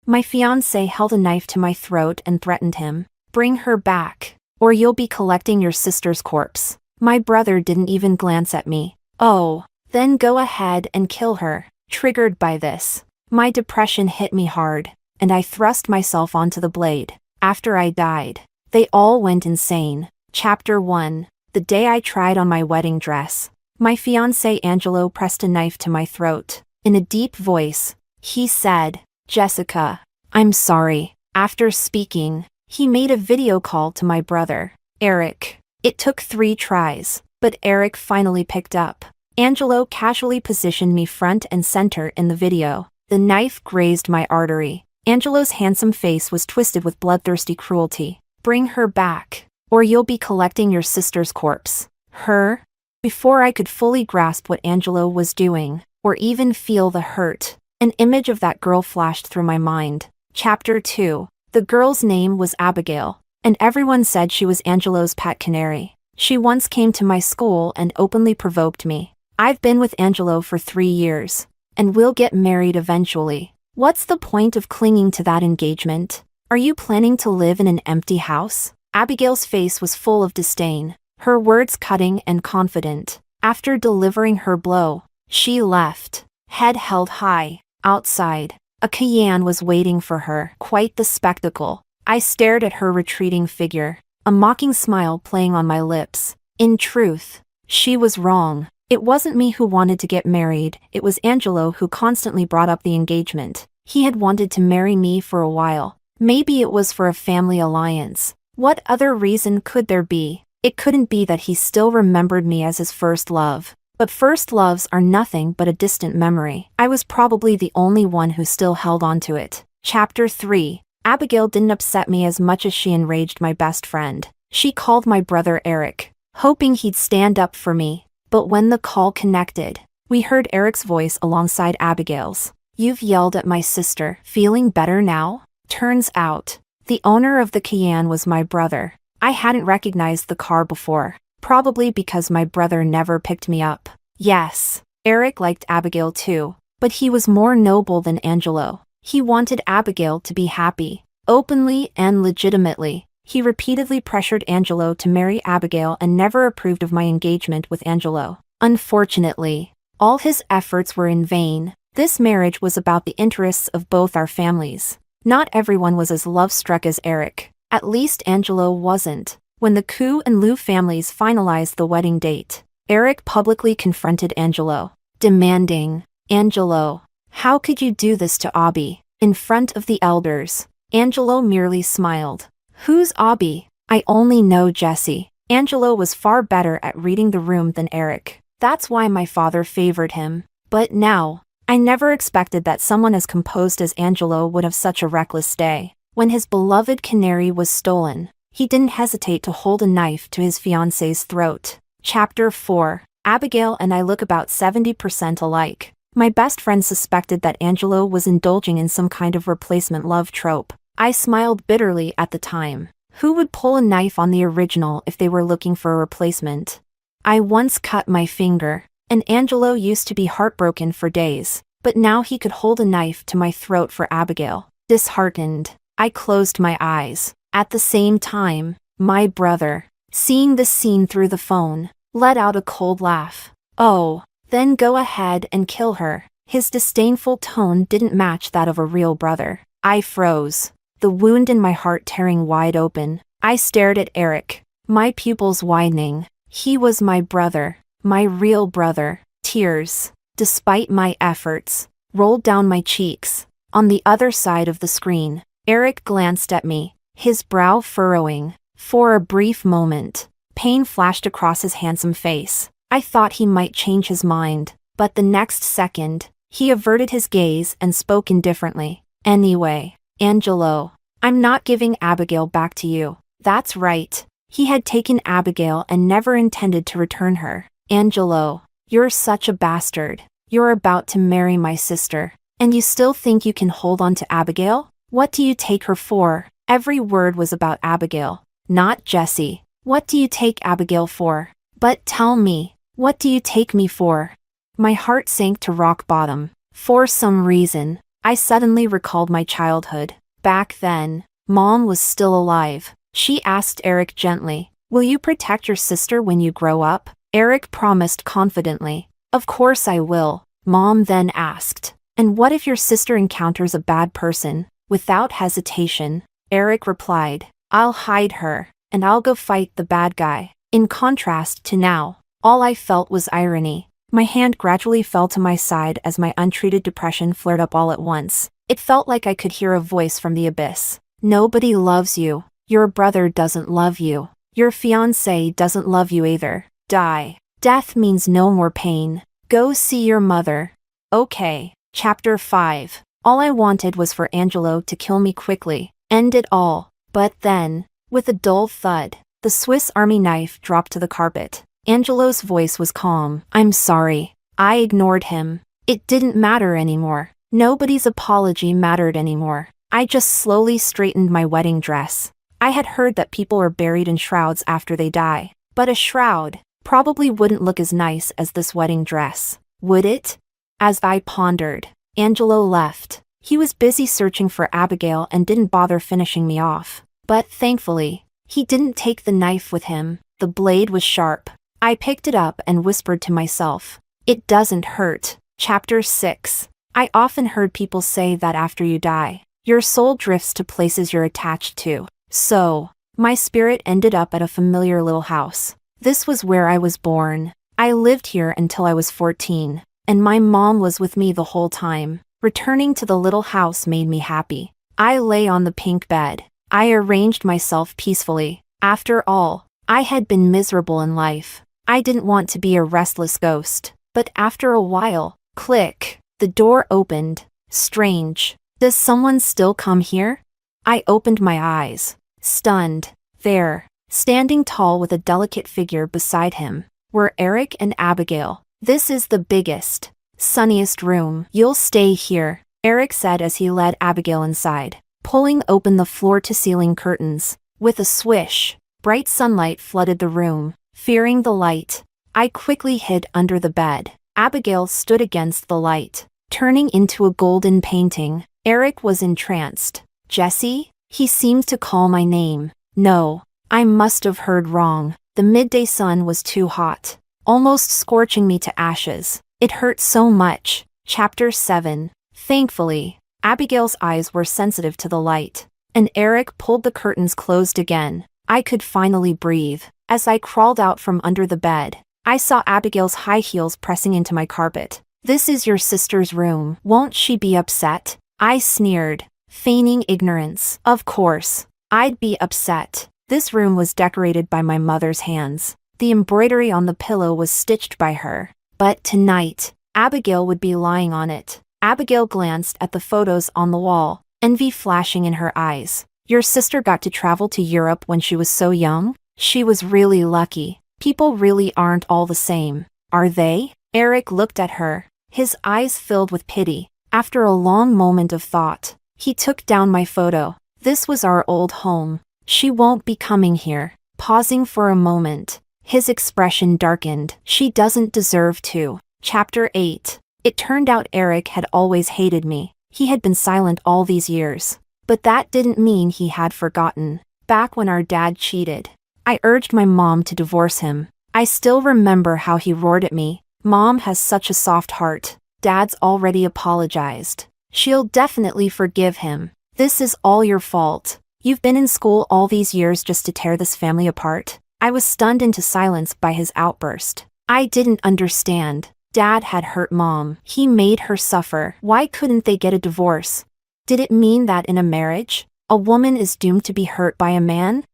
My fiancé held a knife to my throat and threatened him. Bring her back, or you'll be collecting your sister's corpse. My brother didn't even glance at me. Oh, then go ahead and kill her. Triggered by this, my depression hit me hard, and I thrust myself onto the blade. After I died, they all went insane. Chapter 1. The day I tried on my wedding dress. My fiancé Angelo pressed a knife to my throat. In a deep voice, he said, "Jessica, I'm sorry." After speaking, he made a video call to my brother, Eric. It took 3 tries, but Eric finally picked up. Angelo casually positioned me front and center in the video. The knife grazed my artery. Angelo's handsome face was twisted with bloodthirsty cruelty. Bring her back, or you'll be collecting your sister's corpse. Her? Before I could fully grasp what Angelo was doing, or even feel the hurt, an image of that girl flashed through my mind. Chapter 2. The girl's name was Abigail, and everyone said she was Angelo's pet canary. She once came to my school and openly provoked me. I've been with Angelo for 3 years, and we'll get married eventually. What's the point of clinging to that engagement? Are you planning to live in an empty house? Abigail's face was full of disdain, her words cutting and confident. After delivering her blow, she left, head held high. Outside, a Cayenne was waiting for her. Quite the spectacle. I stared at her retreating figure, a mocking smile playing on my lips. In truth, she was wrong. It wasn't me who wanted to get married, it was Angelo who constantly brought up the engagement. He had wanted to marry me for a while. Maybe it was for a family alliance. What other reason could there be? It couldn't be that he still remembered me as his first love. But first loves are nothing but a distant memory. I was probably the only one who still held on to it. Chapter 3. Abigail didn't upset me as much as she enraged my best friend. She called my brother Eric, hoping he'd stand up for me. But when the call connected, we heard Eric's voice alongside Abigail's. "You've yelled at my sister. Feeling better now?" Turns out, the owner of the Cayenne was my brother. I hadn't recognized the car before, probably because my brother never picked me up. Yes, Eric liked Abigail too, but he was more noble than Angelo. He wanted Abigail to be happy, openly and legitimately. He repeatedly pressured Angelo to marry Abigail and never approved of my engagement with Angelo. Unfortunately, all his efforts were in vain. This marriage was about the interests of both our families. Not everyone was as love-struck as Eric. At least Angelo wasn't. When the Koo and Lou families finalized the wedding date, Eric publicly confronted Angelo, demanding, "Angelo, how could you do this to Abby?" In front of the elders, Angelo merely smiled. "Who's Abby? I only know Jessie." Angelo was far better at reading the room than Eric. That's why my father favored him. But now, I never expected that someone as composed as Angelo would have such a reckless day. When his beloved canary was stolen, he didn't hesitate to hold a knife to his fiancé's throat. Chapter 4. Abigail and I look about 70% alike. My best friend suspected that Angelo was indulging in some kind of replacement love trope. I smiled bitterly at the time. Who would pull a knife on the original if they were looking for a replacement? I once cut my finger, and Angelo used to be heartbroken for days, but now he could hold a knife to my throat for Abigail. Disheartened, I closed my eyes. At the same time, my brother, seeing the scene through the phone, let out a cold laugh. "Oh, then go ahead and kill her." His disdainful tone didn't match that of a real brother. I froze, the wound in my heart tearing wide open. I stared at Eric, my pupils widening. He was my brother, my real brother. Tears, despite my efforts, rolled down my cheeks. On the other side of the screen, Eric glanced at me, his brow furrowing. For a brief moment, pain flashed across his handsome face. I thought he might change his mind, but the next second, he averted his gaze and spoke indifferently. "Anyway, Angelo, I'm not giving Abigail back to you." That's right. He had taken Abigail and never intended to return her. "Angelo, you're such a bastard. You're about to marry my sister, and you still think you can hold on to Abigail? What do you take her for?" Every word was about Abigail, not Jessie. "What do you take Abigail for? But tell me, what do you take me for?" My heart sank to rock bottom. For some reason, I suddenly recalled my childhood. Back then, Mom was still alive. She asked Eric gently, "Will you protect your sister when you grow up?" Eric promised confidently, "Of course I will." Mom then asked, "And what if your sister encounters a bad person?" Without hesitation, Eric replied, "I'll hide her, and I'll go fight the bad guy." In contrast to now, all I felt was irony. My hand gradually fell to my side as my untreated depression flared up all at once. It felt like I could hear a voice from the abyss. "Nobody loves you. Your brother doesn't love you. Your fiancé doesn't love you either. Die. Death means no more pain. Go see your mother." Okay. Chapter 5. All I wanted was for Angelo to kill me quickly, end it all. But then, with a dull thud, the Swiss Army knife dropped to the carpet. Angelo's voice was calm. "I'm sorry." I ignored him. It didn't matter anymore. Nobody's apology mattered anymore. I just slowly straightened my wedding dress. I had heard that people are buried in shrouds after they die. But a shroud probably wouldn't look as nice as this wedding dress, would it? As I pondered, Angelo left. He was busy searching for Abigail and didn't bother finishing me off. But thankfully, he didn't take the knife with him. The blade was sharp. I picked it up and whispered to myself, "It doesn't hurt." Chapter 6. I often heard people say that after you die, your soul drifts to places you're attached to. So, my spirit ended up at a familiar little house. This was where I was born. I lived here until I was 14, and my mom was with me the whole time. Returning to the little house made me happy. I lay on the pink bed. I arranged myself peacefully. After all, I had been miserable in life. I didn't want to be a restless ghost. But after a while, click, the door opened. Strange. Does someone still come here? I opened my eyes. Stunned. There, standing tall with a delicate figure beside him, were Eric and Abigail. "This is the biggest, sunniest room. You'll stay here," Eric said as he led Abigail inside, pulling open the floor-to-ceiling curtains. With a swish, bright sunlight flooded the room. Fearing the light, I quickly hid under the bed. Abigail stood against the light, turning into a golden painting. Eric was entranced. "Jessie?" He seemed to call my name. No, I must have heard wrong. The midday sun was too hot, almost scorching me to ashes. It hurt so much. Chapter 7. Thankfully, Abigail's eyes were sensitive to the light, and Eric pulled the curtains closed again. I could finally breathe. As I crawled out from under the bed, I saw Abigail's high heels pressing into my carpet. "This is your sister's room. Won't she be upset?" I sneered, feigning ignorance. Of course, I'd be upset. This room was decorated by my mother's hands. The embroidery on the pillow was stitched by her. But tonight, Abigail would be lying on it. Abigail glanced at the photos on the wall, envy flashing in her eyes. "Your sister got to travel to Europe when she was so young? She was really lucky. People really aren't all the same, are they?" Eric looked at her, his eyes filled with pity. After a long moment of thought, he took down my photo. "This was our old home. She won't be coming here." Pausing for a moment, his expression darkened. "She doesn't deserve to." Chapter 8. It turned out Eric had always hated me. He had been silent all these years. But that didn't mean he had forgotten. Back when our dad cheated, I urged my mom to divorce him. I still remember how he roared at me. "Mom has such a soft heart. Dad's already apologized. She'll definitely forgive him. This is all your fault. You've been in school all these years just to tear this family apart." I was stunned into silence by his outburst. I didn't understand. Dad had hurt Mom. He made her suffer. Why couldn't they get a divorce? Did it mean that in a marriage, a woman is doomed to be hurt by a man?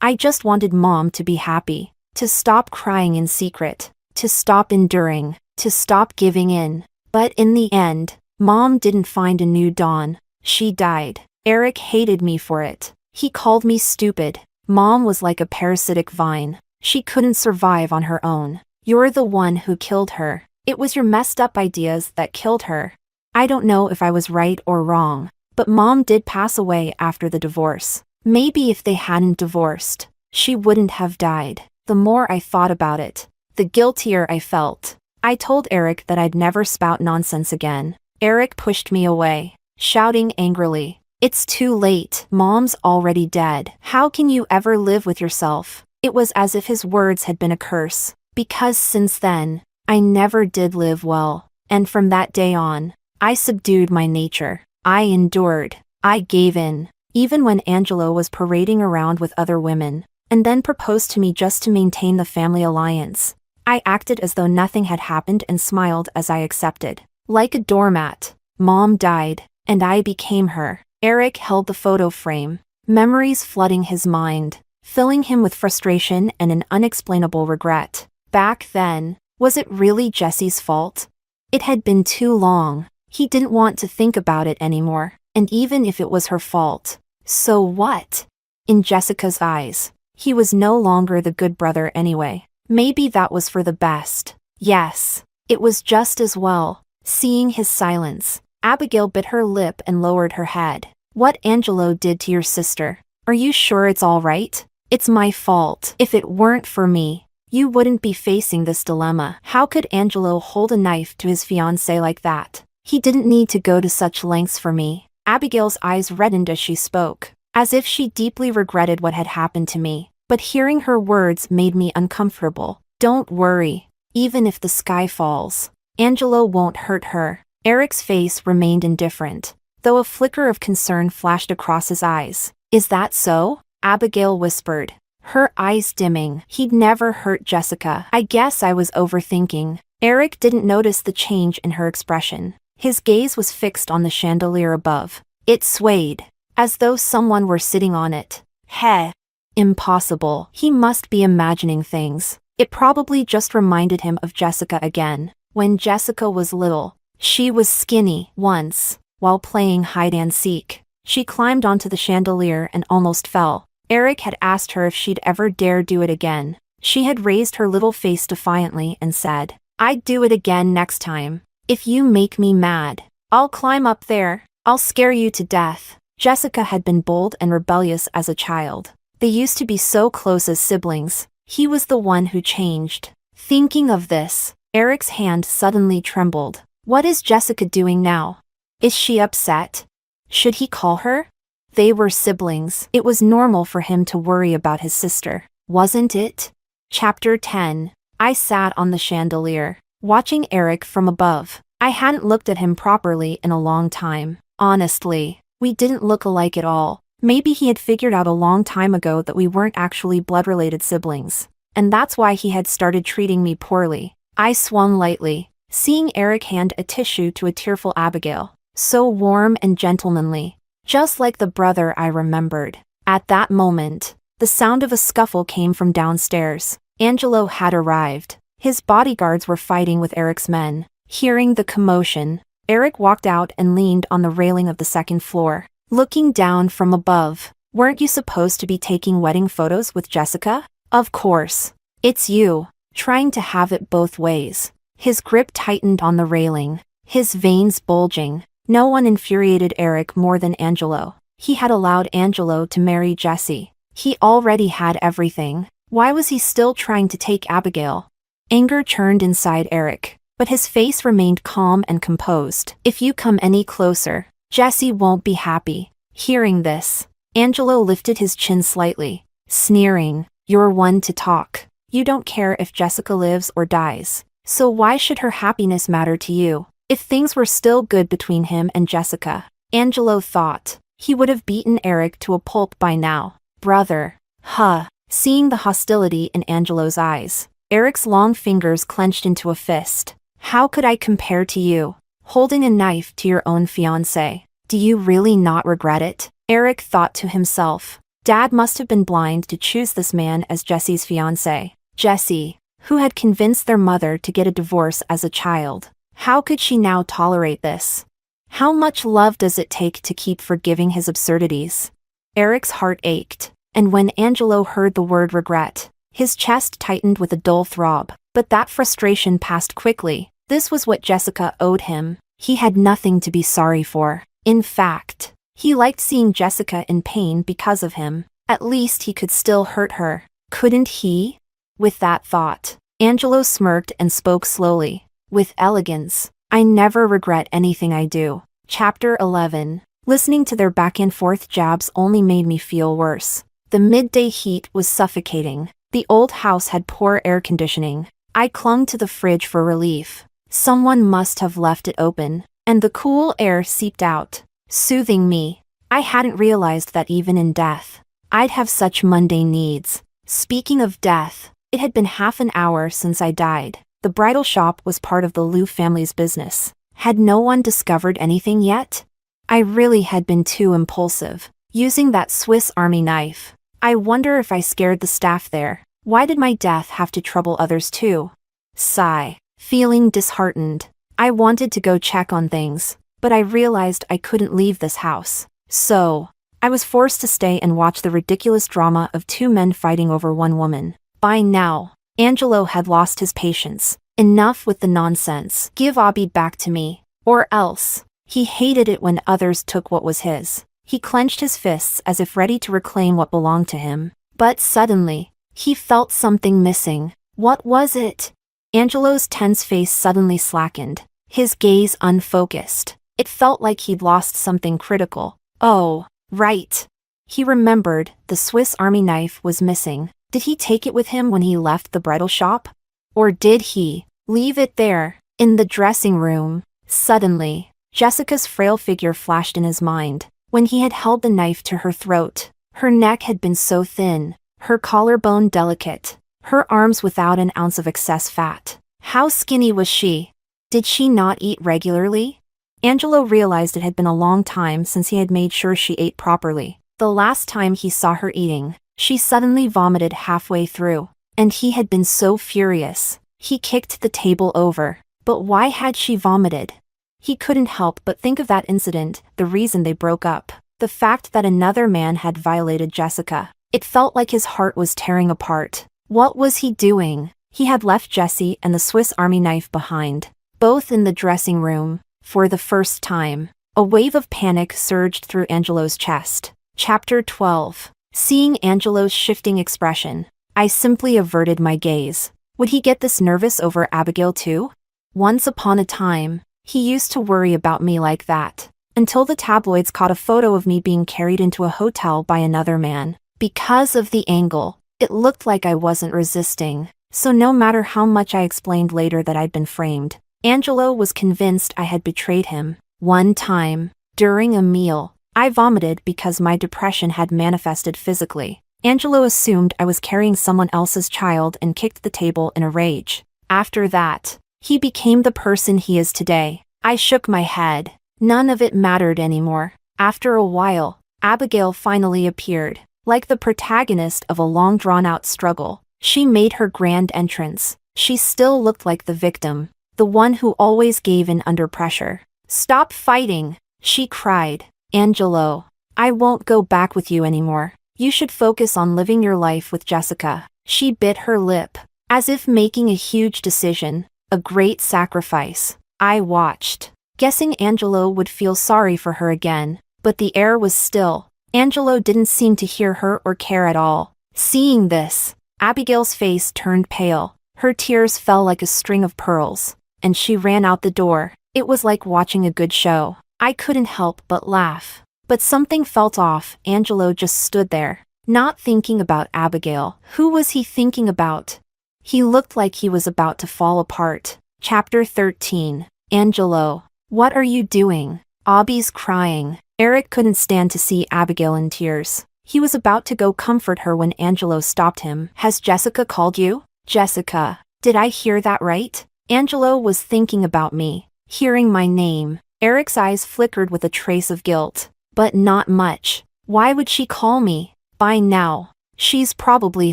I just wanted Mom to be happy, to stop crying in secret, to stop enduring, to stop giving in. But in the end, Mom didn't find a new dawn. She died. Eric hated me for it. He called me stupid. Mom was like a parasitic vine. She couldn't survive on her own. "You're the one who killed her. It was your messed up ideas that killed her." I don't know if I was right or wrong, but Mom did pass away after the divorce. Maybe if they hadn't divorced, she wouldn't have died. The more I thought about it, the guiltier I felt. I told Eric that I'd never spout nonsense again. Eric pushed me away. shouting angrily. It's too late. Mom's already dead. How can you ever live with yourself? It was as if his words had been a curse, because since then, I never did live well, and from that day on, I subdued my nature. I endured. I gave in, even when Angelo was parading around with other women, and then proposed to me just to maintain the family alliance. I acted as though nothing had happened and smiled as I accepted. Like a doormat, Mom died, and I became her. Eric held the photo frame, memories flooding his mind, filling him with frustration and an unexplainable regret. Back then, was it really Jesse's fault? It had been too long. He didn't want to think about it anymore, and even if it was her fault, so what? In Jessica's eyes, he was no longer the good brother anyway. Maybe that was for the best. Yes, it was just as well. Seeing his silence, Abigail bit her lip and lowered her head. What Angelo did to your sister? Are you sure it's all right? It's my fault. If it weren't for me, you wouldn't be facing this dilemma. How could Angelo hold a knife to his fiancé like that? He didn't need to go to such lengths for me. Abigail's eyes reddened as she spoke, as if she deeply regretted what had happened to me. But hearing her words made me uncomfortable. Don't worry. Even if the sky falls, Angelo won't hurt her. Eric's face remained indifferent, though a flicker of concern flashed across his eyes. Is that so? Abigail whispered, her eyes dimming. He'd never hurt Jessica. I guess I was overthinking. Eric didn't notice the change in her expression. His gaze was fixed on the chandelier above. It swayed, as though someone were sitting on it. Heh. Impossible. He must be imagining things. It probably just reminded him of Jessica again. When Jessica was little, she was skinny. Once, while playing hide-and-seek, she climbed onto the chandelier and almost fell. Eric had asked her if she'd ever dare do it again. She had raised her little face defiantly and said, I'd do it again next time. If you make me mad, I'll climb up there. I'll scare you to death. Jessica had been bold and rebellious as a child. They used to be so close as siblings. He was the one who changed. Thinking of this, Eric's hand suddenly trembled. What is Jessica doing now? Is she upset? Should he call her? They were siblings. It was normal for him to worry about his sister, wasn't it? Chapter 10. I sat on the chandelier, watching Eric from above. I hadn't looked at him properly in a long time. Honestly, we didn't look alike at all. Maybe he had figured out a long time ago that we weren't actually blood-related siblings, and that's why he had started treating me poorly. I swung lightly, seeing Eric hand a tissue to a tearful Abigail, so warm and gentlemanly, just like the brother I remembered. At that moment, the sound of a scuffle came from downstairs. Angelo had arrived. His bodyguards were fighting with Eric's men. Hearing the commotion, Eric walked out and leaned on the railing of the second floor, looking down from above. Weren't you supposed to be taking wedding photos with Jessica? Of course. It's you, trying to have it both ways. His grip tightened on the railing, his veins bulging. No one infuriated Eric more than Angelo. He had allowed Angelo to marry Jessie. He already had everything. Why was he still trying to take Abigail? Anger churned inside Eric, but his face remained calm and composed. If you come any closer, Jessie won't be happy. Hearing this, Angelo lifted his chin slightly, sneering, You're one to talk. You don't care if Jessica lives or dies. So why should her happiness matter to you? If things were still good between him and Jessica, Angelo thought, he would have beaten Eric to a pulp by now. Brother. Huh. Seeing the hostility in Angelo's eyes, Eric's long fingers clenched into a fist. How could I compare to you? Holding a knife to your own fiancé. Do you really not regret it? Eric thought to himself. Dad must have been blind to choose this man as Jessie's fiancé. Jessie, who had convinced their mother to get a divorce as a child. How could she now tolerate this? How much love does it take to keep forgiving his absurdities? Eric's heart ached, and when Angelo heard the word regret, his chest tightened with a dull throb. But that frustration passed quickly. This was what Jessica owed him. He had nothing to be sorry for. In fact, he liked seeing Jessica in pain because of him. At least he could still hurt her. Couldn't he? With that thought, Angelo smirked and spoke slowly, with elegance. I never regret anything I do. Chapter 11. Listening to their back and forth jabs only made me feel worse. The midday heat was suffocating. The old house had poor air conditioning. I clung to the fridge for relief. Someone must have left it open, and the cool air seeped out, soothing me. I hadn't realized that even in death, I'd have such mundane needs. Speaking of death, it had been half an hour since I died. The bridal shop was part of the Liu family's business. Had no one discovered anything yet? I really had been too impulsive, using that Swiss Army knife. I wonder if I scared the staff there. Why did my death have to trouble others too? Sigh. Feeling disheartened, I wanted to go check on things, but I realized I couldn't leave this house. So, I was forced to stay and watch the ridiculous drama of two men fighting over one woman. By now, Angelo had lost his patience. Enough with the nonsense. Give Abby back to me, or else. He hated it when others took what was his. He clenched his fists as if ready to reclaim what belonged to him. But suddenly, he felt something missing. What was it? Angelo's tense face suddenly slackened, his gaze unfocused. It felt like he'd lost something critical. Oh, right. He remembered, the Swiss Army knife was missing. Did he take it with him when he left the bridal shop? Or did he leave it there, in the dressing room? Suddenly, Jessica's frail figure flashed in his mind. When he had held the knife to her throat, her neck had been so thin, her collarbone delicate, her arms without an ounce of excess fat. How skinny was she? Did she not eat regularly? Angelo realized it had been a long time since he had made sure she ate properly. The last time he saw her eating, she suddenly vomited halfway through, and he had been so furious. He kicked the table over. But why had she vomited? He couldn't help but think of that incident, the reason they broke up, the fact that another man had violated Jessica. It felt like his heart was tearing apart. What was he doing? He had left Jessie and the Swiss Army knife behind, both in the dressing room. For the first time, a wave of panic surged through Angelo's chest. Chapter 12. Seeing Angelo's shifting expression, I simply averted my gaze. Would he get this nervous over Abigail too? Once upon a time, he used to worry about me like that, until the tabloids caught a photo of me being carried into a hotel by another man. Because of the angle, it looked like I wasn't resisting, so no matter how much I explained later that I'd been framed, Angelo was convinced I had betrayed him. One time, during a meal, I vomited because my depression had manifested physically. Angelo assumed I was carrying someone else's child and kicked the table in a rage. After that, he became the person he is today. I shook my head. None of it mattered anymore. After a while, Abigail finally appeared. Like the protagonist of a long drawn-out struggle, she made her grand entrance. She still looked like the victim, the one who always gave in under pressure. "Stop fighting," she cried. "Angelo, I won't go back with you anymore. You should focus on living your life with Jessica." She bit her lip, as if making a huge decision, a great sacrifice. I watched, guessing Angelo would feel sorry for her again, but the air was still. Angelo didn't seem to hear her or care at all. Seeing this, Abigail's face turned pale. Her tears fell like a string of pearls, and she ran out the door. It was like watching a good show. I couldn't help but laugh. But something felt off. Angelo just stood there, not thinking about Abigail. Who was he thinking about? He looked like he was about to fall apart. Chapter 13. Angelo, what are you doing? Abby's crying. Eric couldn't stand to see Abigail in tears. He was about to go comfort her when Angelo stopped him. "Has Jessica called you?" "Jessica, did I hear that right?" Angelo was thinking about me, hearing my name. Eric's eyes flickered with a trace of guilt, but not much. Why would she call me? By now, she's probably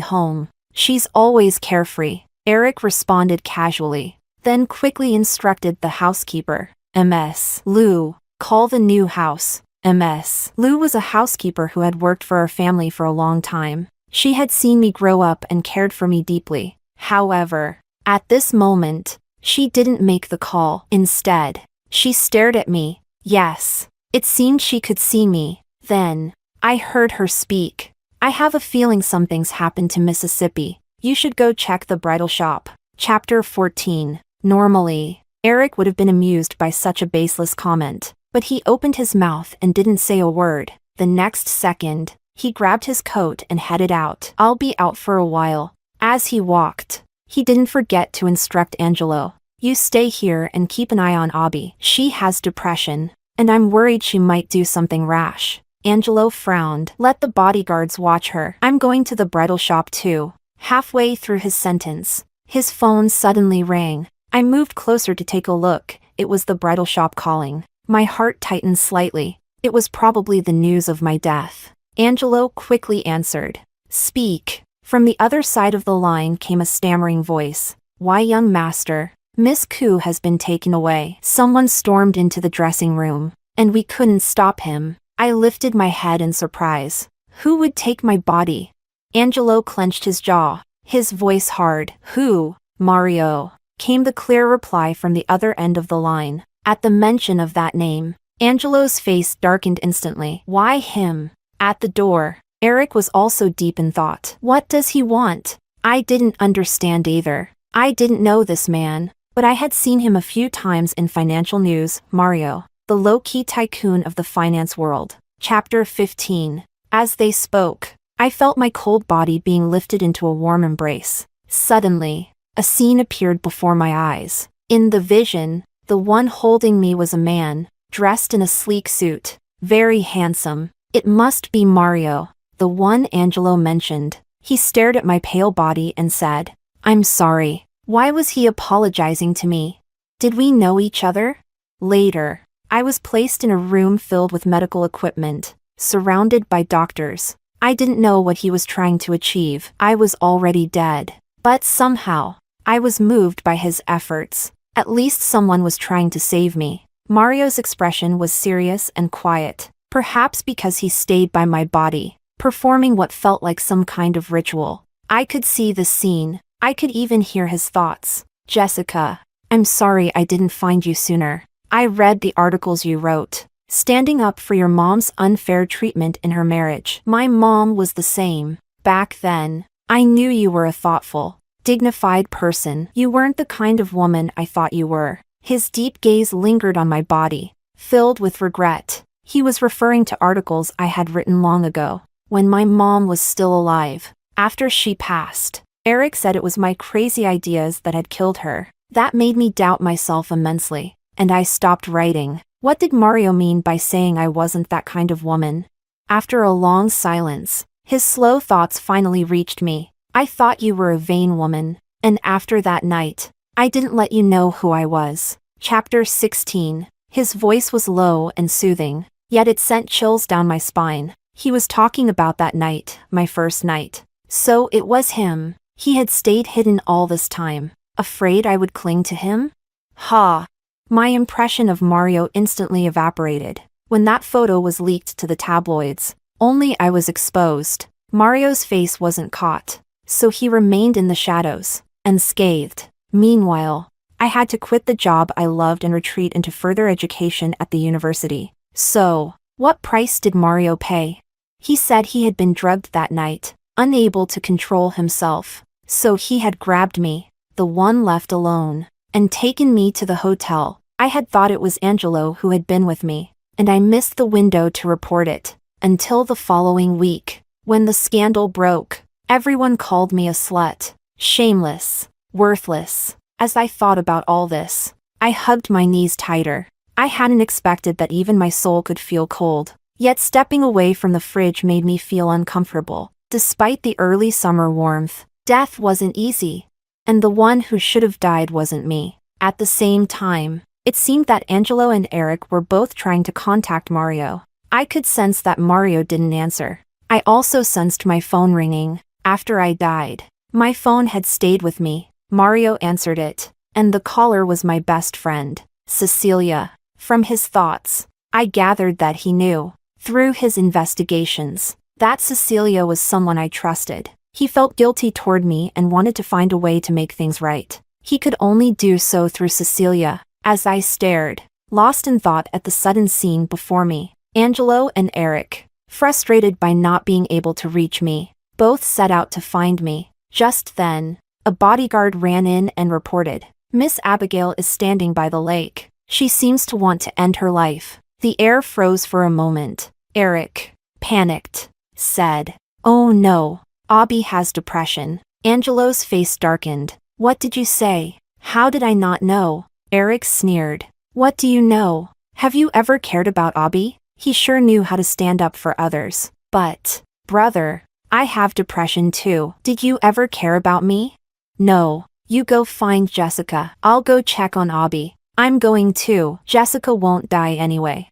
home. She's always carefree. Eric responded casually, then quickly instructed the housekeeper. "Ms. Liu, call the new house." Ms. Liu was a housekeeper who had worked for our family for a long time. She had seen me grow up and cared for me deeply. However, at this moment, she didn't make the call. Instead, she stared at me. Yes, it seemed she could see me. Then, I heard her speak. "I have a feeling something's happened to Mississippi. You should go check the bridal shop." Chapter 14. Normally, Eric would have been amused by such a baseless comment, But he opened his mouth and didn't say a word. The next second, he grabbed his coat and headed out. I'll be out for a while. As he walked, he didn't forget to instruct Angelo. You stay here and keep an eye on Abby. She has depression, and I'm worried she might do something rash. Angelo frowned. Let the bodyguards watch her. I'm going to the bridal shop too. Halfway through his sentence, his phone suddenly rang. I moved closer to take a look. It was the bridal shop calling. My heart tightened slightly. It was probably the news of my death. Angelo quickly answered. Speak. From the other side of the line came a stammering voice. Why, young master? Miss Koo has been taken away. Someone stormed into the dressing room, and we couldn't stop him. I lifted my head in surprise. Who would take my body? Angelo clenched his jaw, his voice hard. Who? Mario. Came the clear reply from the other end of the line. At the mention of that name, Angelo's face darkened instantly. Why him? At the door, Eric was also deep in thought. What does he want? I didn't understand either. I didn't know this man, but I had seen him a few times in financial news. Mario, the low-key tycoon of the finance world. Chapter 15. As they spoke, I felt my cold body being lifted into a warm embrace. Suddenly, a scene appeared before my eyes. In the vision, the one holding me was a man, dressed in a sleek suit, very handsome. It must be Mario, the one Angelo mentioned. He stared at my pale body and said, I'm sorry. Why was he apologizing to me? Did we know each other? Later, I was placed in a room filled with medical equipment, surrounded by doctors. I didn't know what he was trying to achieve. I was already dead. But somehow, I was moved by his efforts. At least someone was trying to save me. Mario's expression was serious and quiet, perhaps because he stayed by my body, performing what felt like some kind of ritual. I could see the scene. I could even hear his thoughts. Jessica, I'm sorry I didn't find you sooner. I read the articles you wrote, standing up for your mom's unfair treatment in her marriage. My mom was the same. Back then, I knew you were a thoughtful, dignified person. You weren't the kind of woman I thought you were. His deep gaze lingered on my body, filled with regret. He was referring to articles I had written long ago, when my mom was still alive. After she passed, Eric said it was my crazy ideas that had killed her. That made me doubt myself immensely, and I stopped writing. What did Mario mean by saying I wasn't that kind of woman? After a long silence, his slow thoughts finally reached me. I thought you were a vain woman, and after that night, I didn't let you know who I was. Chapter 16. His voice was low and soothing, yet it sent chills down my spine. He was talking about that night, my first night. So it was him. He had stayed hidden all this time, afraid I would cling to him? Ha! My impression of Mario instantly evaporated. When that photo was leaked to the tabloids, only I was exposed. Mario's face wasn't caught, so he remained in the shadows, unscathed. Meanwhile, I had to quit the job I loved and retreat into further education at the university. So, what price did Mario pay? He said he had been drugged that night, unable to control himself. So he had grabbed me, the one left alone, and taken me to the hotel. I had thought it was Angelo who had been with me, and I missed the window to report it, until the following week. When the scandal broke, everyone called me a slut, shameless, worthless. As I thought about all this, I hugged my knees tighter. I hadn't expected that even my soul could feel cold. Yet stepping away from the fridge made me feel uncomfortable. Despite the early summer warmth, death wasn't easy. And the one who should have died wasn't me. At the same time, it seemed that Angelo and Eric were both trying to contact Mario. I could sense that Mario didn't answer. I also sensed my phone ringing. After I died, my phone had stayed with me. Mario answered it, and the caller was my best friend, Cecilia. From his thoughts, I gathered that he knew, through his investigations, that Cecilia was someone I trusted. He felt guilty toward me and wanted to find a way to make things right. He could only do so through Cecilia. As I stared, lost in thought at the sudden scene before me, Angelo and Eric, frustrated by not being able to reach me, both set out to find me. Just then, a bodyguard ran in and reported, Miss Abigail is standing by the lake. She seems to want to end her life. The air froze for a moment. Eric, panicked, said, "Oh no, Abby has depression." Angelo's face darkened. "What did you say? How did I not know?" Eric sneered. "What do you know? Have you ever cared about Abby?" He sure knew how to stand up for others. "But, brother, I have depression too. Did you ever care about me?" "No. You go find Jessica. I'll go check on Abby." "I'm going too. Jessica won't die anyway."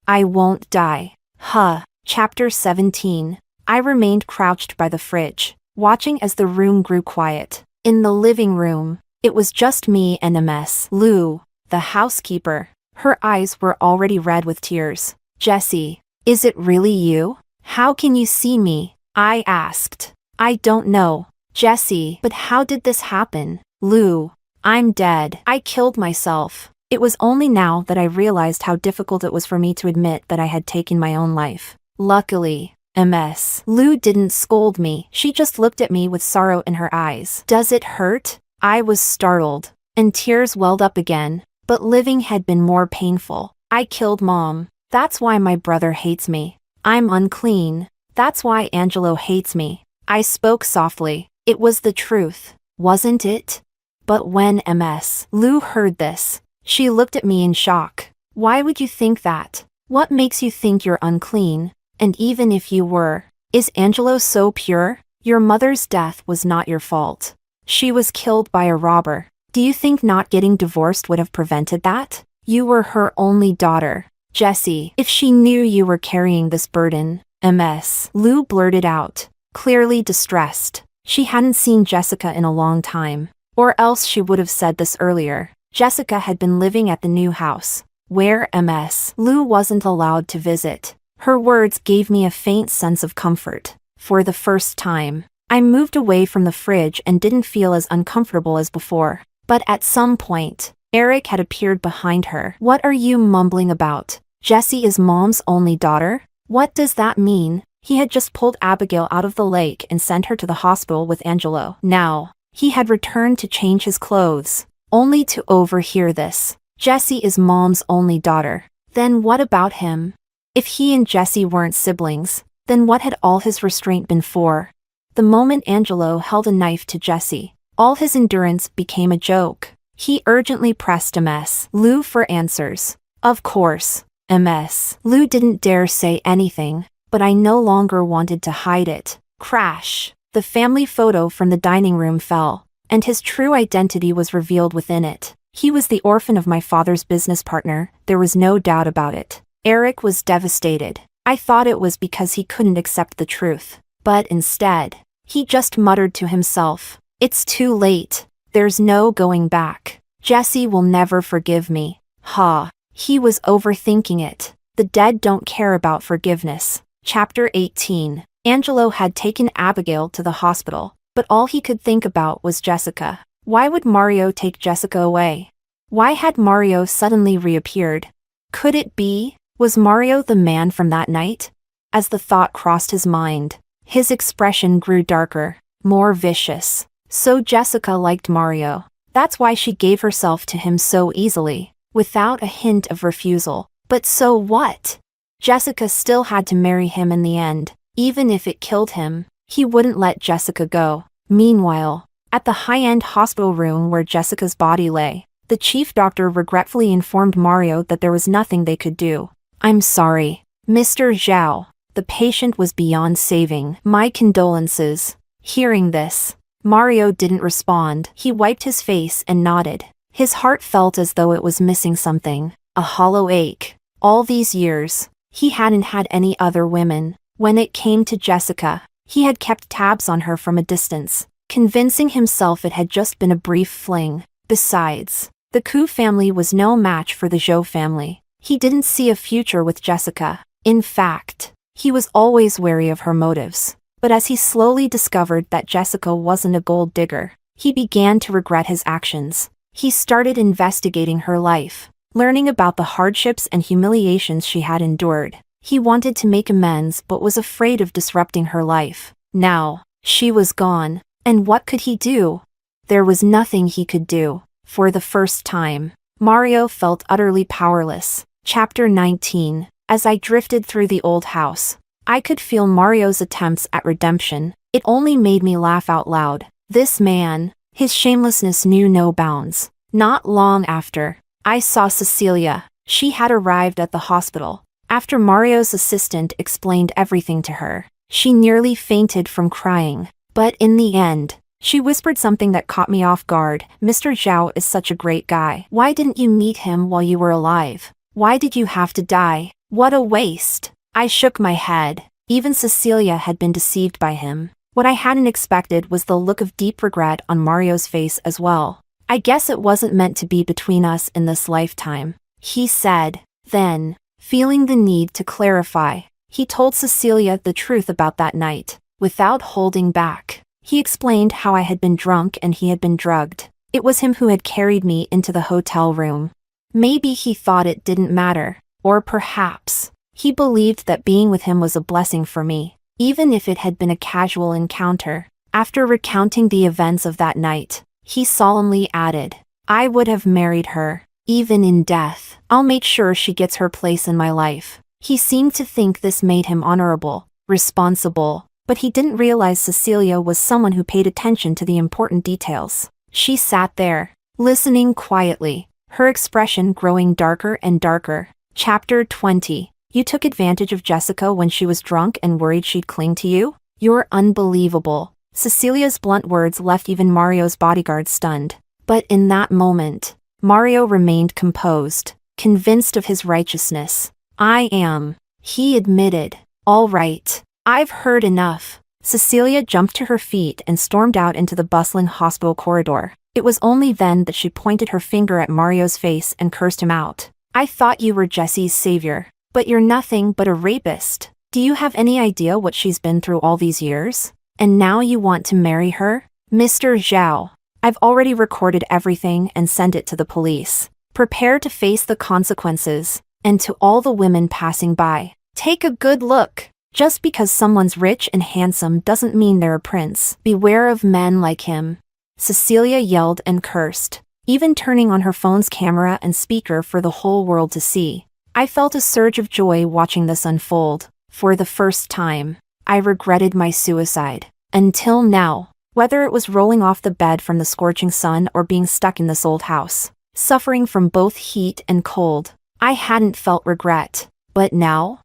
I won't die. Huh. Chapter 17. I remained crouched by the fridge, watching as the room grew quiet. In the living room, it was just me and Ms. Lou, the housekeeper. Her eyes were already red with tears. "Jessie, is it really you? How can you see me?" I asked. "I don't know, Jessie, but how did this happen?" "Lou, I'm dead. I killed myself." It was only now that I realized how difficult it was for me to admit that I had taken my own life. Luckily, Ms. Lou didn't scold me. She just looked at me with sorrow in her eyes. "Does it hurt?" I was startled, and tears welled up again. But living had been more painful. "I killed Mom. That's why my brother hates me. I'm unclean. That's why Angelo hates me." I spoke softly. It was the truth, wasn't it? But when Ms. Lou heard this, she looked at me in shock. "Why would you think that? What makes you think you're unclean? And even if you were, is Angelo so pure? Your mother's death was not your fault. She was killed by a robber. Do you think not getting divorced would have prevented that? You were her only daughter. Jessie, if she knew you were carrying this burden." Ms. Lou blurted out, clearly distressed. She hadn't seen Jessica in a long time. Or else she would have said this earlier. Jessica had been living at the new house, where Ms. Lou wasn't allowed to visit. Her words gave me a faint sense of comfort. For the first time, I moved away from the fridge and didn't feel as uncomfortable as before. But at some point, Eric had appeared behind her. "What are you mumbling about? Jessie is Mom's only daughter? What does that mean?" He had just pulled Abigail out of the lake and sent her to the hospital with Angelo. Now, he had returned to change his clothes, only to overhear this. "Jessie is Mom's only daughter." Then what about him? If he and Jessie weren't siblings, then what had all his restraint been for? The moment Angelo held a knife to Jessie, all his endurance became a joke. He urgently pressed Ms. Lou for answers. Of course, Ms. Lou didn't dare say anything, but I no longer wanted to hide it. Crash! The family photo from the dining room fell, and his true identity was revealed within it. He was the orphan of my father's business partner, there was no doubt about it. Eric was devastated. I thought it was because he couldn't accept the truth. But instead, he just muttered to himself, "It's too late. There's no going back. Jessie will never forgive me." Ha! He was overthinking it. The dead don't care about forgiveness. Chapter 18. Angelo had taken Abigail to the hospital, but all he could think about was Jessica. Why would Mario take Jessica away? Why had Mario suddenly reappeared? Could it be? Was Mario the man from that night? As the thought crossed his mind, his expression grew darker, more vicious. So Jessica liked Mario. That's why she gave herself to him so easily, without a hint of refusal. But so what? Jessica still had to marry him in the end. Even if it killed him, he wouldn't let Jessica go. Meanwhile, at the high-end hospital room where Jessica's body lay, the chief doctor regretfully informed Mario that there was nothing they could do. "I'm sorry, Mr. Zhao. The patient was beyond saving. My condolences." Hearing this, Mario didn't respond. He wiped his face and nodded. His heart felt as though it was missing something, a hollow ache. All these years, he hadn't had any other women. When it came to Jessica, he had kept tabs on her from a distance, convincing himself it had just been a brief fling. Besides, the Koo family was no match for the Zhou family. He didn't see a future with Jessica. In fact, he was always wary of her motives. But as he slowly discovered that Jessica wasn't a gold digger, he began to regret his actions. He started investigating her life, learning about the hardships and humiliations she had endured. He wanted to make amends but was afraid of disrupting her life. Now, she was gone, and what could he do? There was nothing he could do. For the first time, Mario felt utterly powerless. Chapter 19. As I drifted through the old house, I could feel Mario's attempts at redemption. It only made me laugh out loud. This man, his shamelessness knew no bounds. Not long after, I saw Cecilia. She had arrived at the hospital. After Mario's assistant explained everything to her, she nearly fainted from crying. But in the end, she whispered something that caught me off guard. Mr. Zhao is such a great guy. Why didn't you meet him while you were alive? Why did you have to die? What a waste. I shook my head. Even Cecilia had been deceived by him. What I hadn't expected was the look of deep regret on Mario's face as well. I guess it wasn't meant to be between us in this lifetime, he said. Then, feeling the need to clarify, he told Cecilia the truth about that night, without holding back. He explained how I had been drunk and he had been drugged. It was him who had carried me into the hotel room. Maybe he thought it didn't matter, or perhaps he believed that being with him was a blessing for me, even if it had been a casual encounter. After recounting the events of that night, he solemnly added, I would have married her, even in death. I'll make sure she gets her place in my life. He seemed to think this made him honorable, responsible, but he didn't realize Cecilia was someone who paid attention to the important details. She sat there, listening quietly, her expression growing darker and darker. Chapter 20. You took advantage of Jessica when she was drunk and worried she'd cling to you? You're unbelievable. Cecilia's blunt words left even Mario's bodyguard stunned. But in that moment, Mario remained composed, convinced of his righteousness. I am, he admitted. All right, I've heard enough. Cecilia jumped to her feet and stormed out into the bustling hospital corridor. It was only then that she pointed her finger at Mario's face and cursed him out. I thought you were Jessie's savior, but you're nothing but a rapist. Do you have any idea what she's been through all these years? And now you want to marry her? Mr. Zhao, I've already recorded everything and sent it to the police. Prepare to face the consequences. And to all the women passing by, take a good look. Just because someone's rich and handsome doesn't mean they're a prince. Beware of men like him. Cecilia yelled and cursed, even turning on her phone's camera and speaker for the whole world to see. I felt a surge of joy watching this unfold. For the first time, I regretted my suicide. Until now, whether it was rolling off the bed from the scorching sun or being stuck in this old house, suffering from both heat and cold, I hadn't felt regret. But now,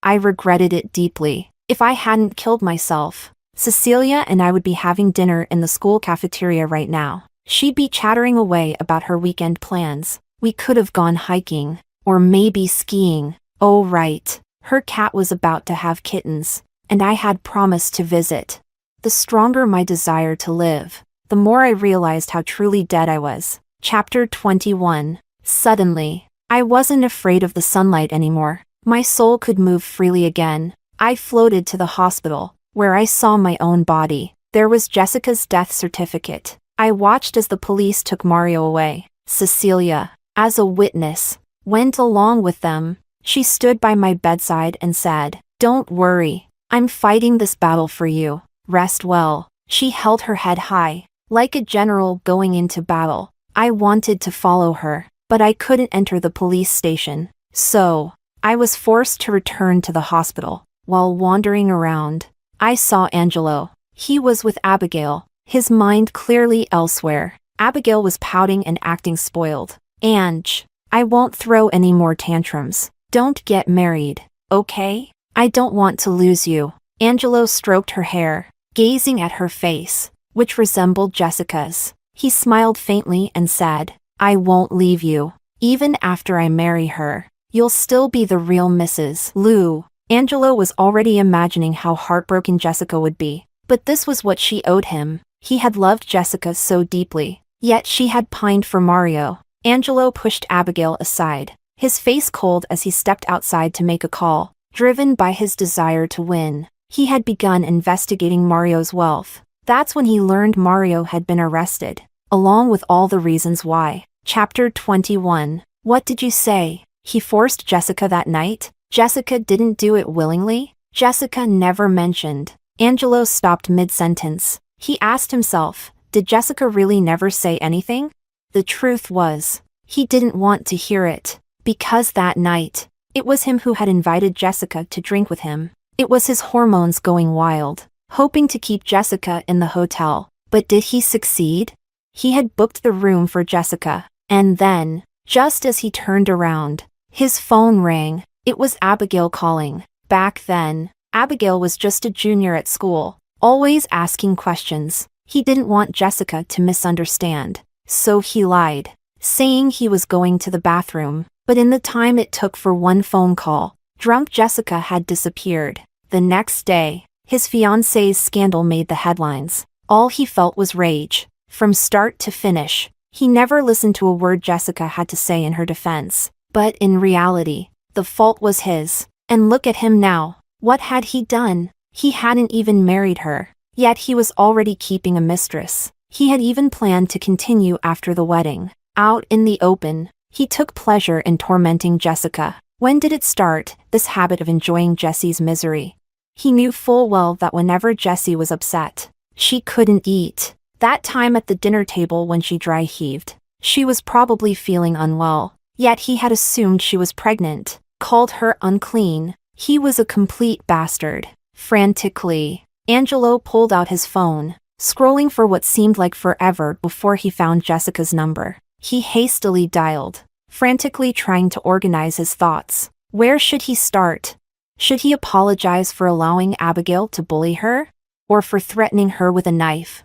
I regretted it deeply. If I hadn't killed myself, Cecilia and I would be having dinner in the school cafeteria right now. She'd be chattering away about her weekend plans. We could have gone hiking, or maybe skiing. Oh right, her cat was about to have kittens, and I had promised to visit. The stronger my desire to live, the more I realized how truly dead I was. Chapter 21. Suddenly, I wasn't afraid of the sunlight anymore. My soul could move freely again. I floated to the hospital, where I saw my own body. There was Jessica's death certificate. I watched as the police took Mario away. Cecilia, as a witness, went along with them. She stood by my bedside and said, Don't worry, I'm fighting this battle for you. Rest well. She held her head high, like a general going into battle. I wanted to follow her, but I couldn't enter the police station. So, I was forced to return to the hospital. While wandering around, I saw Angelo. He was with Abigail, his mind clearly elsewhere. Abigail was pouting and acting spoiled. Ange, I won't throw any more tantrums. Don't get married, okay? I don't want to lose you. Angelo stroked her hair, gazing at her face, which resembled Jessica's. He smiled faintly and said, I won't leave you. Even after I marry her, you'll still be the real Mrs. Liu. Angelo was already imagining how heartbroken Jessica would be, but this was what she owed him. He had loved Jessica so deeply, yet she had pined for Mario. Angelo pushed Abigail aside, his face cold as he stepped outside to make a call. Driven by his desire to win, he had begun investigating Mario's wealth. That's when he learned Mario had been arrested, along with all the reasons why. Chapter 21. What did you say? He forced Jessica that night? Jessica didn't do it willingly? Jessica never mentioned. Angelo stopped mid-sentence. He asked himself, did Jessica really never say anything? The truth was, he didn't want to hear it. Because that night, it was him who had invited Jessica to drink with him. It was his hormones going wild, hoping to keep Jessica in the hotel. But did he succeed? He had booked the room for Jessica, and then, just as he turned around, his phone rang. It was Abigail calling. Back then, Abigail was just a junior at school, always asking questions. He didn't want Jessica to misunderstand, so he lied, saying he was going to the bathroom. But in the time it took for one phone call, drunk Jessica had disappeared. The next day, his fiancé's scandal made the headlines. All he felt was rage, from start to finish. He never listened to a word Jessica had to say in her defense. But in reality, the fault was his. And look at him now. What had he done? He hadn't even married her. Yet he was already keeping a mistress. He had even planned to continue after the wedding. Out in the open, he took pleasure in tormenting Jessica. When did it start, this habit of enjoying Jesse's misery? He knew full well that whenever Jessie was upset, she couldn't eat. That time at the dinner table when she dry heaved, she was probably feeling unwell. Yet he had assumed she was pregnant, called her unclean. He was a complete bastard. Frantically, Angelo pulled out his phone, scrolling for what seemed like forever before he found Jessica's number. He hastily dialed, frantically trying to organize his thoughts. Where should he start? Should he apologize for allowing Abigail to bully her? Or for threatening her with a knife?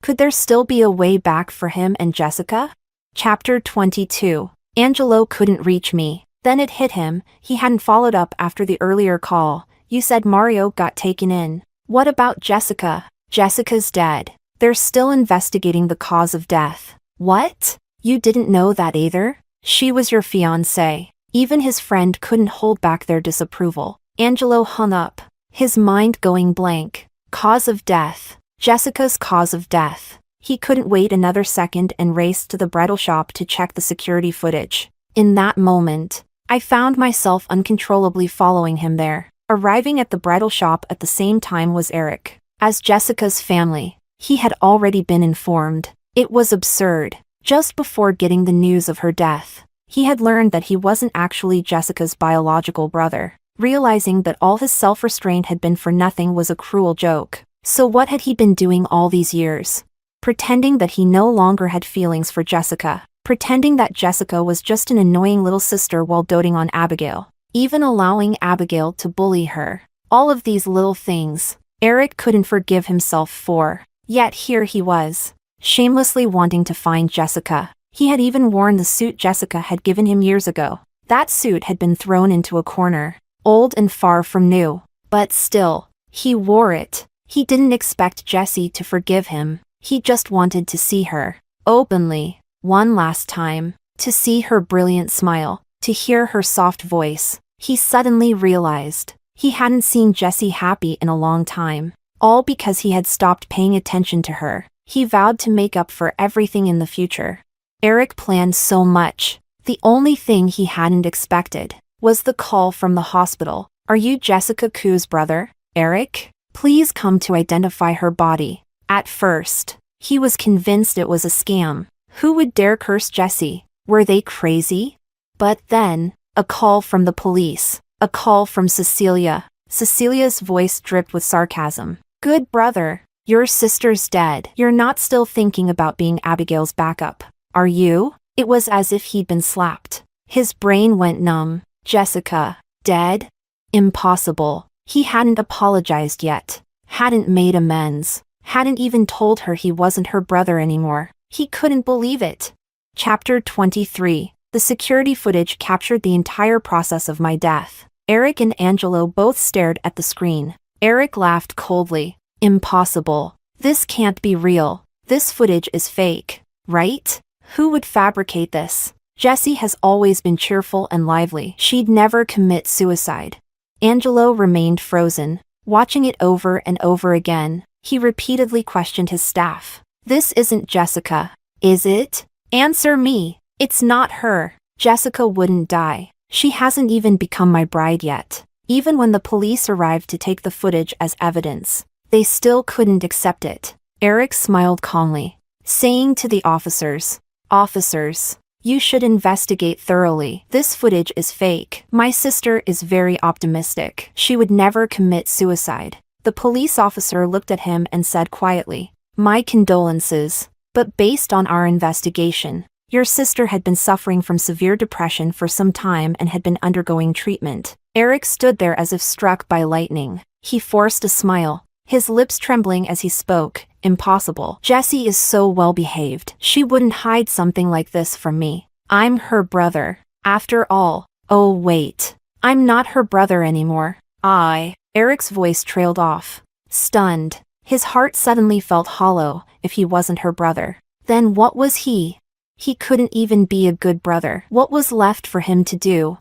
Could there still be a way back for him and Jessica? Chapter 22. Angelo couldn't reach me. Then it hit him, he hadn't followed up after the earlier call. You said Mario got taken in. What about Jessica? Jessica's dead. They're still investigating the cause of death. What? You didn't know that either? She was your fiancé. Even his friend couldn't hold back their disapproval. Angelo hung up, his mind going blank. Cause of death. Jessica's cause of death. He couldn't wait another second and raced to the bridal shop to check the security footage. In that moment, I found myself uncontrollably following him there. Arriving at the bridal shop at the same time was Eric. As Jessica's family, he had already been informed. It was absurd. Just before getting the news of her death, he had learned that he wasn't actually Jessica's biological brother. Realizing that all his self-restraint had been for nothing was a cruel joke. So what had he been doing all these years? Pretending that he no longer had feelings for Jessica. Pretending that Jessica was just an annoying little sister while doting on Abigail. Even allowing Abigail to bully her. All of these little things, Eric couldn't forgive himself for. Yet here he was, shamelessly wanting to find Jessica. He had even worn the suit Jessica had given him years ago. That suit had been thrown into a corner, old and far from new. But still, he wore it. He didn't expect Jessie to forgive him. He just wanted to see her, openly, one last time. To see her brilliant smile, to hear her soft voice. He suddenly realized he hadn't seen Jessie happy in a long time. All because he had stopped paying attention to her. He vowed to make up for everything in the future. Eric planned so much. The only thing he hadn't expected was the call from the hospital. Are you Jessica Ku's brother, Eric? Please come to identify her body. At first, he was convinced it was a scam. Who would dare curse Jessie? Were they crazy? But then, a call from the police. A call from Cecilia. Cecilia's voice dripped with sarcasm. Good brother, your sister's dead. You're not still thinking about being Abigail's backup, are you? It was as if he'd been slapped. His brain went numb. Jessica, dead? Impossible. He hadn't apologized yet. Hadn't made amends. Hadn't even told her he wasn't her brother anymore. He couldn't believe it. Chapter 23. The security footage captured the entire process of my death. Eric and Angelo both stared at the screen. Eric laughed coldly. Impossible. This can't be real. This footage is fake, right? Who would fabricate this? Jessie has always been cheerful and lively. She'd never commit suicide. Angelo remained frozen, watching it over and over again. He repeatedly questioned his staff. This isn't Jessica, is it? Answer me. It's not her. Jessica wouldn't die. She hasn't even become my bride yet. Even when the police arrived to take the footage as evidence, they still couldn't accept it. Eric smiled calmly, saying to the officers, Officers, You should investigate thoroughly. This footage is fake. My sister is very optimistic. She would never commit suicide. The police officer looked at him and said quietly, "My condolences. But based on our investigation, your sister had been suffering from severe depression for some time and had been undergoing treatment." Eric stood there as if struck by lightning. He forced a smile, his lips trembling as he spoke. "Impossible. Jessie is so well behaved. She wouldn't hide something like this from me. I'm her brother. After all, oh wait. I'm not her brother anymore. Eric's voice trailed off. Stunned. His heart suddenly felt hollow. If he wasn't her brother, then what was he? He couldn't even be a good brother. What was left for him to do?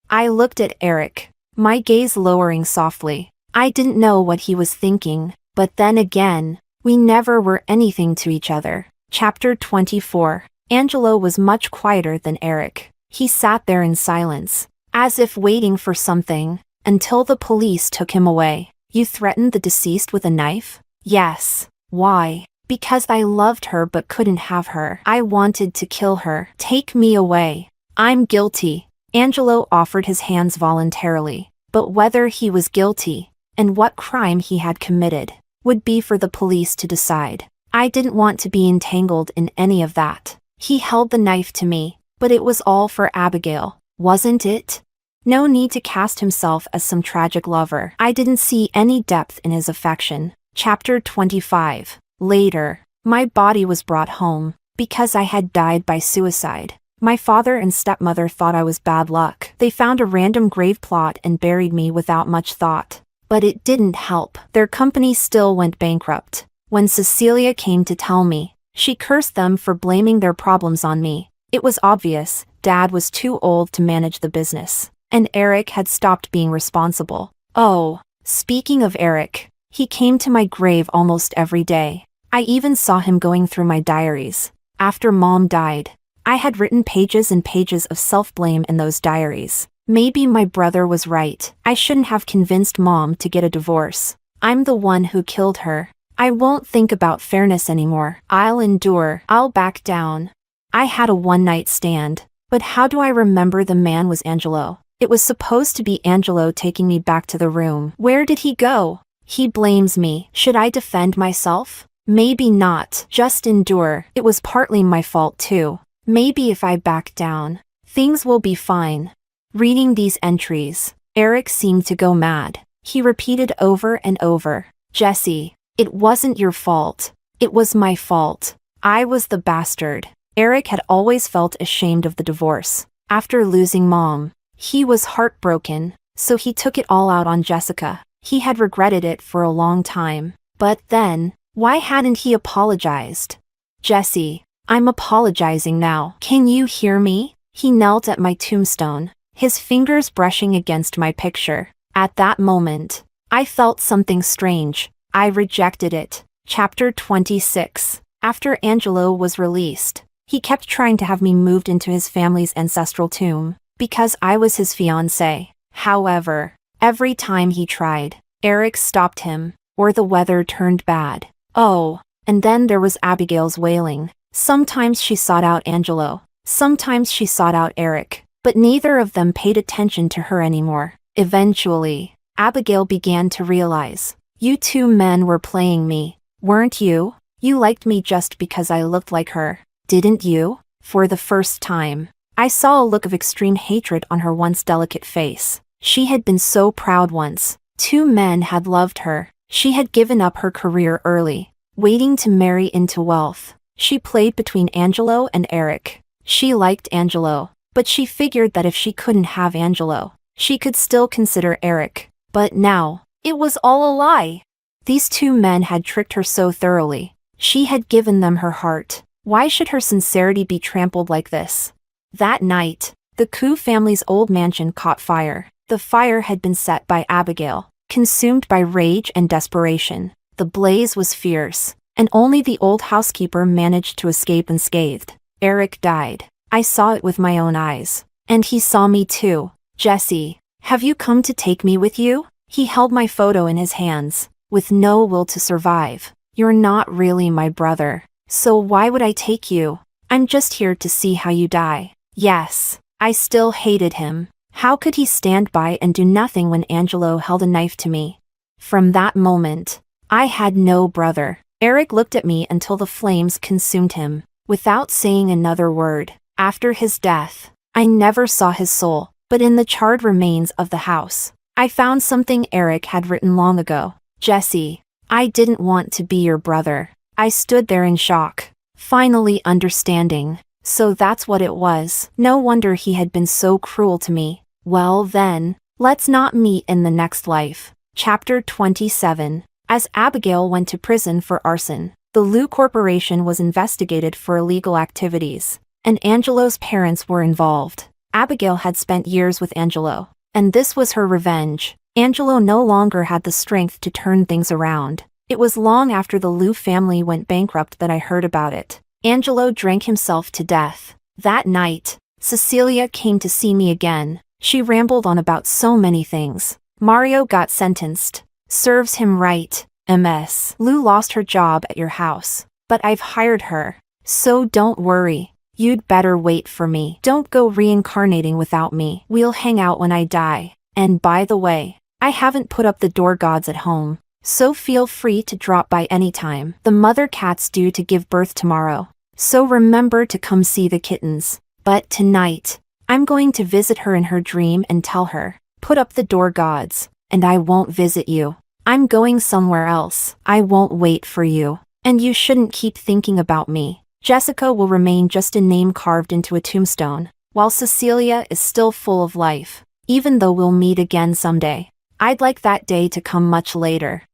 I looked at Eric, my gaze lowering softly. I didn't know what he was thinking, but then again, we never were anything to each other. Chapter 24. Angelo was much quieter than Eric. He sat there in silence, as if waiting for something, until the police took him away. You threatened the deceased with a knife? Yes. Why? Because I loved her but couldn't have her. I wanted to kill her. Take me away. I'm guilty. Angelo offered his hands voluntarily, but whether he was guilty, and what crime he had committed, would be for the police to decide. I didn't want to be entangled in any of that. He held the knife to me, but it was all for Abigail, wasn't it? No need to cast himself as some tragic lover. I didn't see any depth in his affection. Chapter 25. Later, my body was brought home, because I had died by suicide. My father and stepmother thought I was bad luck. They found a random grave plot and buried me without much thought. But it didn't help. Their company still went bankrupt. When Cecilia came to tell me, she cursed them for blaming their problems on me. It was obvious, Dad was too old to manage the business, and Eric had stopped being responsible. Oh, speaking of Eric, he came to my grave almost every day. I even saw him going through my diaries. After Mom died, I had written pages and pages of self-blame in those diaries. Maybe my brother was right. I shouldn't have convinced Mom to get a divorce. I'm the one who killed her. I won't think about fairness anymore. I'll endure. I'll back down. I had a one-night stand, but how do I remember the man was Angelo? It was supposed to be Angelo taking me back to the room. Where did he go? He blames me. Should I defend myself? Maybe not. Just endure. It was partly my fault too. Maybe if I back down, things will be fine. Reading these entries, Eric seemed to go mad. He repeated over and over, "Jessie, it wasn't your fault. It was my fault. I was the bastard." Eric had always felt ashamed of the divorce. After losing Mom, he was heartbroken, so he took it all out on Jessica. He had regretted it for a long time. But then, why hadn't he apologized? "Jessie, I'm apologizing now. Can you hear me?" He knelt at my tombstone, his fingers brushing against my picture. At that moment, I felt something strange. I rejected it. Chapter 26. After Angelo was released, he kept trying to have me moved into his family's ancestral tomb, because I was his fiancé. However, every time he tried, Eric stopped him, or the weather turned bad. Oh, and then there was Abigail's wailing. Sometimes she sought out Angelo, sometimes she sought out Eric, but neither of them paid attention to her anymore. Eventually, Abigail began to realize, "You two men were playing me, weren't you? You liked me just because I looked like her, didn't you?" For the first time, I saw a look of extreme hatred on her once delicate face. She had been so proud once. Two men had loved her. She had given up her career early, waiting to marry into wealth. She played between Angelo and Eric. She liked Angelo, but she figured that if she couldn't have Angelo, she could still consider Eric. But now, it was all a lie. These two men had tricked her so thoroughly. She had given them her heart. Why should her sincerity be trampled like this? That night, the Koo family's old mansion caught fire. The fire had been set by Abigail, consumed by rage and desperation. The blaze was fierce, and only the old housekeeper managed to escape unscathed. Eric died. I saw it with my own eyes. And he saw me too. "Jessie, have you come to take me with you?" He held my photo in his hands, with no will to survive. "You're not really my brother, so why would I take you?" I'm just here to see how you die. Yes, I still hated him. How could he stand by and do nothing when Angelo held a knife to me? From that moment, I had no brother. Eric looked at me until the flames consumed him, without saying another word. After his death, I never saw his soul, but in the charred remains of the house, I found something Eric had written long ago. Jesse, I didn't want to be your brother. I stood there in shock, finally understanding. So that's what it was. No wonder he had been so cruel to me. Well then, let's not meet in the next life. Chapter 27. As Abigail went to prison for arson, the Lou Corporation was investigated for illegal activities, and Angelo's parents were involved. Abigail had spent years with Angelo, and this was her revenge. Angelo no longer had the strength to turn things around. It was long after the Lou family went bankrupt that I heard about it. Angelo drank himself to death. That night, Cecilia came to see me again. She rambled on about so many things. Mario got sentenced. Serves him right. MS. Lou lost her job at your house, but I've hired her. So don't worry. You'd better wait for me. Don't go reincarnating without me. We'll hang out when I die. And by the way, I haven't put up the door gods at home, so feel free to drop by anytime. The mother cat's due to give birth tomorrow, so remember to come see the kittens. But tonight, I'm going to visit her in her dream and tell her, put up the door gods, and I won't visit you. I'm going somewhere else. I won't wait for you. And you shouldn't keep thinking about me. Jessica will remain just a name carved into a tombstone, while Cecilia is still full of life, even though we'll meet again someday. I'd like that day to come much later.